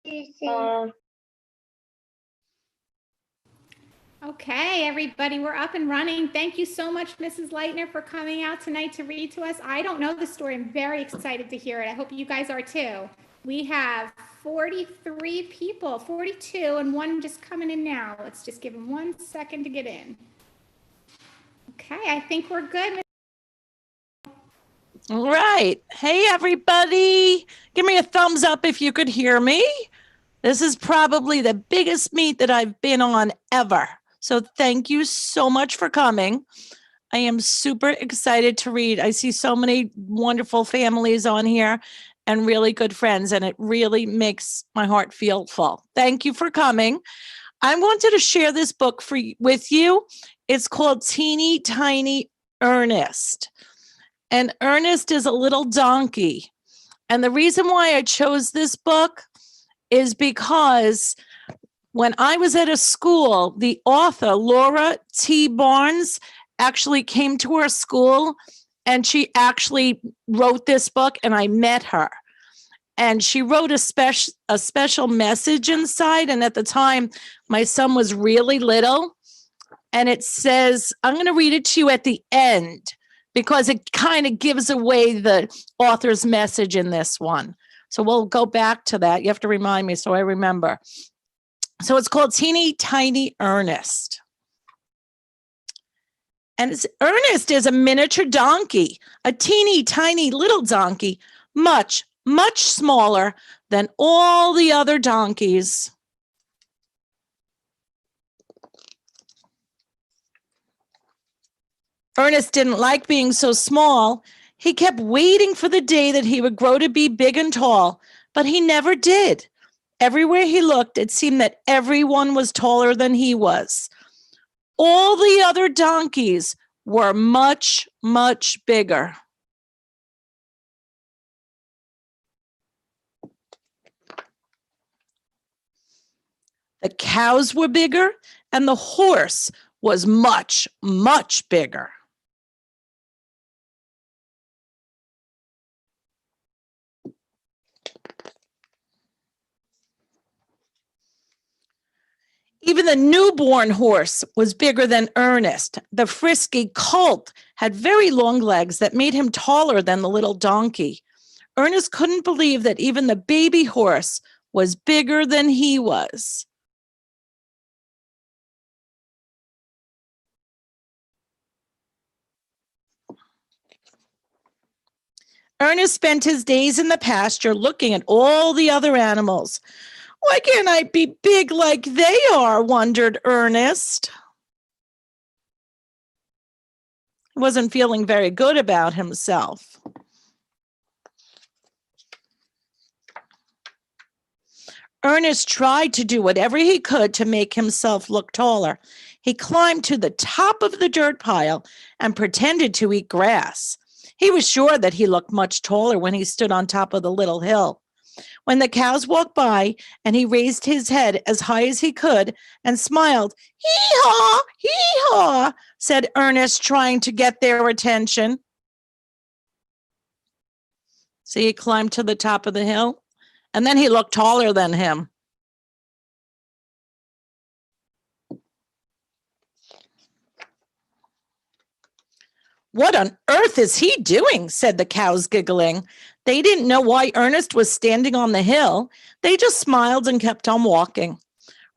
Okay, everybody, we're up and running. Thank you so much, Mrs. Leitner, for coming out tonight to read to us. I don't know the story. I'm very excited to hear it. I hope you guys are too. We have 43 people, 42, and one just coming in now. Let's just give them 1 second to get in. Okay, I think we're good. All right. Hey, everybody. Give me a thumbs up if you could hear me. This is probably the biggest meet that I've been on ever. So thank you so much for coming. I am super excited to read. I see so many wonderful families on here and really good friends, and it really makes my heart feel full. Thank you for coming. I wanted to share this book with you. It's called Teeny Tiny Ernest. And Ernest is a little donkey. And the reason why I chose this book is because when I was at a school, the author, Laura T. Barnes, actually came to our school and she actually wrote this book and I met her. And she wrote a special message inside. And at the time, my son was really little. And it says, I'm going to read it to you at the end because it kind of gives away the author's message in this one. So we'll go back to that. You have to remind me so I remember. So it's called Teeny Tiny Ernest. And Ernest is a miniature donkey, a teeny tiny little donkey, much, much smaller than all the other donkeys. Ernest didn't like being so small. He kept waiting for the day that he would grow to be big and tall, but he never did. Everywhere he looked, it seemed that everyone was taller than he was. All the other donkeys were much, much bigger. The cows were bigger, and the horse was much, much bigger. Even the newborn horse was bigger than Ernest. The frisky colt had very long legs that made him taller than the little donkey. Ernest couldn't believe that even the baby horse was bigger than he was. Ernest spent his days in the pasture looking at all the other animals. Why can't I be big like they are? Wondered Ernest. He wasn't feeling very good about himself. Ernest tried to do whatever he could to make himself look taller. He climbed to the top of the dirt pile and pretended to eat grass. He was sure that he looked much taller when he stood on top of the little hill. When the cows walked by and he raised his head as high as he could and smiled, "Hee-haw, hee-haw," said Ernest, trying to get their attention. See, he climbed to the top of the hill, and then he looked taller than him. "What on earth is he doing?" said the cows, giggling. They didn't know why Ernest was standing on the hill. They just smiled and kept on walking.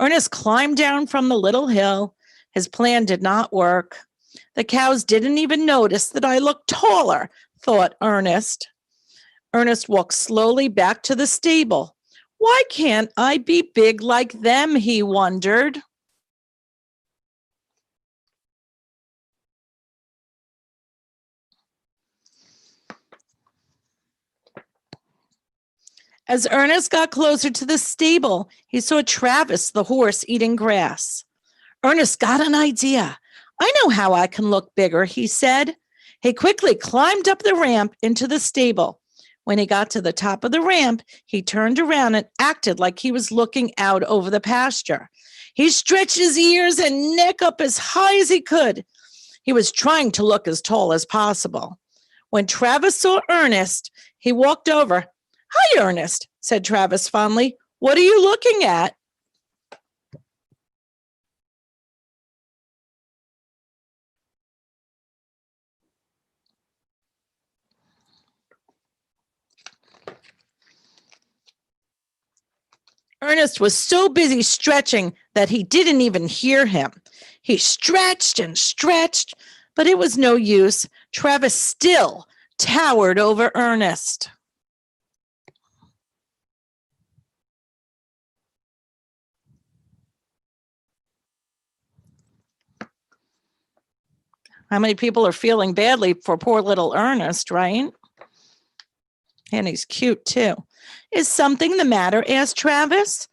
Ernest climbed down from the little hill. His plan did not work. The cows didn't even notice that I looked taller, thought Ernest. Ernest walked slowly back to the stable. Why can't I be big like them? He wondered. As Ernest got closer to the stable, he saw Travis, the horse, eating grass. Ernest got an idea. I know how I can look bigger, he said. He quickly climbed up the ramp into the stable. When he got to the top of the ramp, he turned around and acted like he was looking out over the pasture. He stretched his ears and neck up as high as he could. He was trying to look as tall as possible. When Travis saw Ernest, he walked over. "Hi, Ernest," said Travis fondly. What are you looking at? Ernest was so busy stretching that he didn't even hear him. He stretched and stretched, but it was no use. Travis still towered over Ernest. How many people are feeling badly for poor little Ernest, right? And he's cute too. Is something the matter? Asked Travis.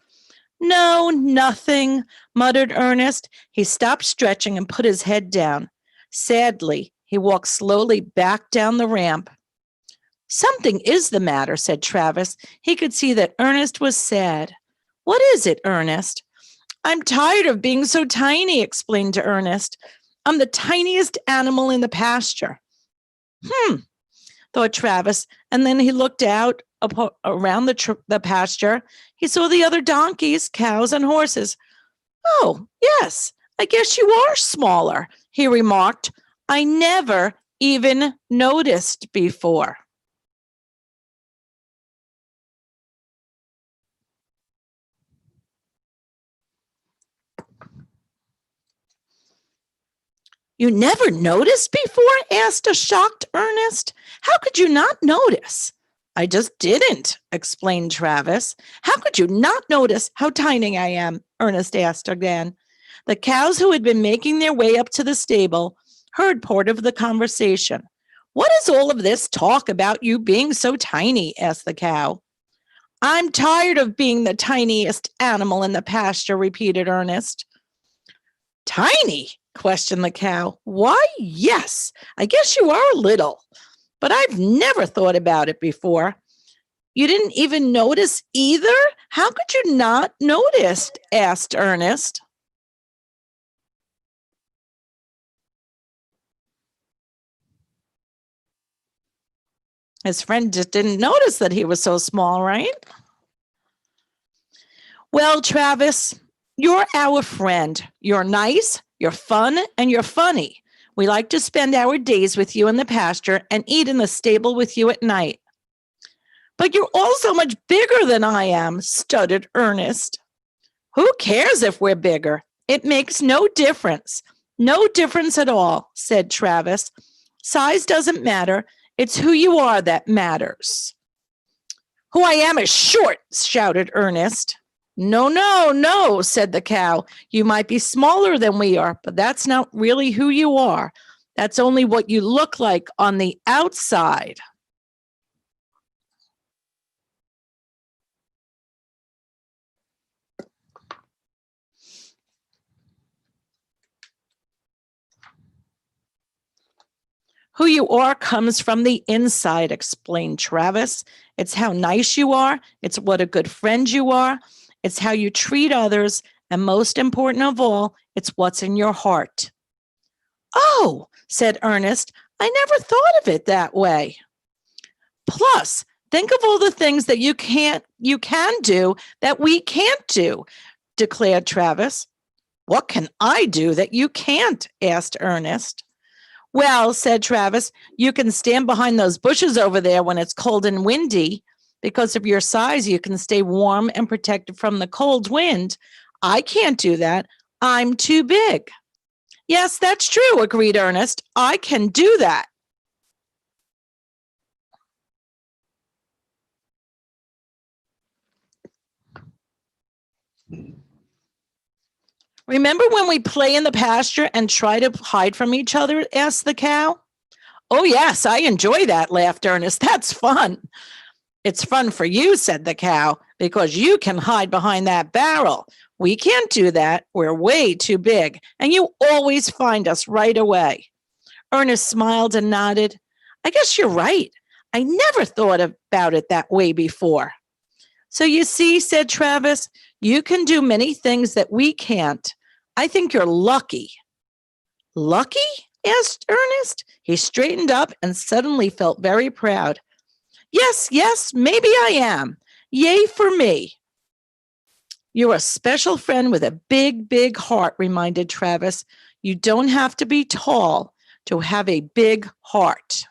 No, nothing, muttered Ernest. He stopped stretching and put his head down. Sadly, he walked slowly back down the ramp. Something is the matter, said Travis. He could see that Ernest was sad. What is it, Ernest? I'm tired of being so tiny, explained to Ernest. I'm the tiniest animal in the pasture. Thought Travis, and then he looked out around the pasture. He saw the other donkeys, cows, and horses. Oh, yes, I guess you are smaller, he remarked. I never even noticed before. You never noticed before? Asked a shocked Ernest. How could you not notice? I just didn't, explained Travis. How could you not notice how tiny I am? Ernest asked again. The cows who had been making their way up to the stable heard part of the conversation. What is all of this talk about you being so tiny? Asked the cow. I'm tired of being the tiniest animal in the pasture, repeated Ernest. Tiny? Questioned the cow. Why, yes, I guess you are a little, but I've never thought about it before. You didn't even notice either? How could you not notice? Asked Ernest. His friend just didn't notice that he was so small, right? Well, Travis, you're our friend. You're nice, you're fun, and you're funny. We like to spend our days with you in the pasture and eat in the stable with you at night. But you're all so much bigger than I am, stuttered Ernest. Who cares if we're bigger? It makes no difference. No difference at all, said Travis. Size doesn't matter. It's who you are that matters. Who I am is short, shouted Ernest. No, no, no, said the cow. You might be smaller than we are, but that's not really who you are. That's only what you look like on the outside. Who you are comes from the inside, explained Travis. It's how nice you are. It's what a good friend you are. It's how you treat others. And most important of all, it's what's in your heart. Oh, said Ernest, I never thought of it that way. Plus, think of all the things that you can do that we can't do, declared Travis. What can I do that you can't? Asked Ernest. Well, said Travis, you can stand behind those bushes over there when it's cold and windy. Because of your size, you can stay warm and protected from the cold wind. I can't do that. I'm too big. Yes, that's true, agreed Ernest. I can do that. Remember when we play in the pasture and try to hide from each other? Asked the cow. Oh, yes, I enjoy that, laughed Ernest. That's fun. It's fun for you, said the cow, because you can hide behind that barrel. We can't do that. We're way too big, and you always find us right away. Ernest smiled and nodded. I guess you're right. I never thought about it that way before. So you see, said Travis, you can do many things that we can't. I think you're lucky. Lucky? Asked Ernest. He straightened up and suddenly felt very proud. Yes, yes, maybe I am. Yay for me. You're a special friend with a big, big heart, reminded Travis. You don't have to be tall to have a big heart.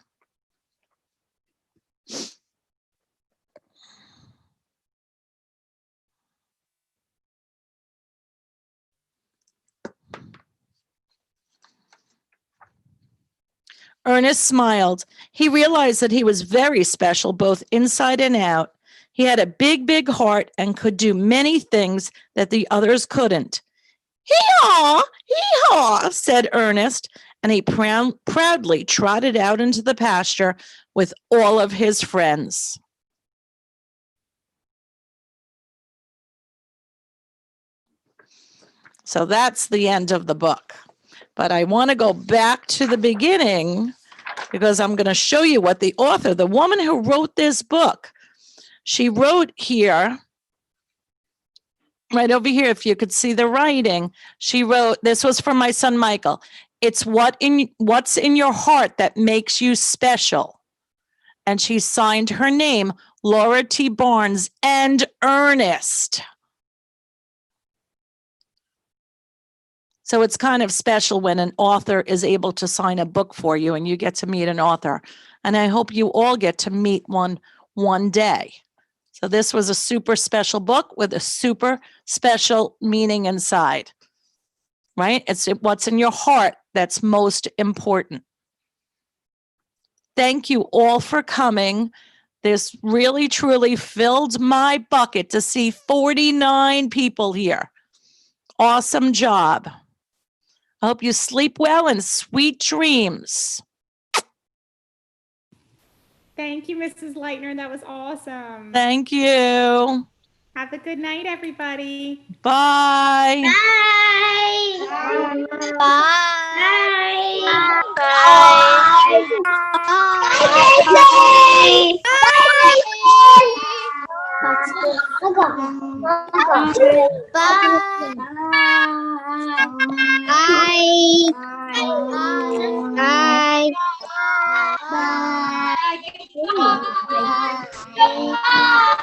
Ernest smiled. He realized that he was very special, both inside and out. He had a big, big heart and could do many things that the others couldn't. Hee-haw, hee-haw, said Ernest, and he proudly trotted out into the pasture with all of his friends. So that's the end of the book. But I want to go back to the beginning because I'm going to show you what the author, the woman who wrote this book, she wrote here, right over here, if you could see the writing, she wrote, this was from my son, Michael. It's what's in your heart that makes you special. And she signed her name, Laura T. Barnes and Ernest. So it's kind of special when an author is able to sign a book for you and you get to meet an author. And I hope you all get to meet one day. So this was a super special book with a super special meaning inside, right? It's what's in your heart that's most important. Thank you all for coming. This really, truly filled my bucket to see 49 people here. Awesome job. I hope you sleep well and sweet dreams. Thank you, Mrs. Leitner. That was awesome. Thank you. Have a good night, everybody. Bye. Bye. Bye. Bye. Bye. Bye. Bye. Bye. Bye.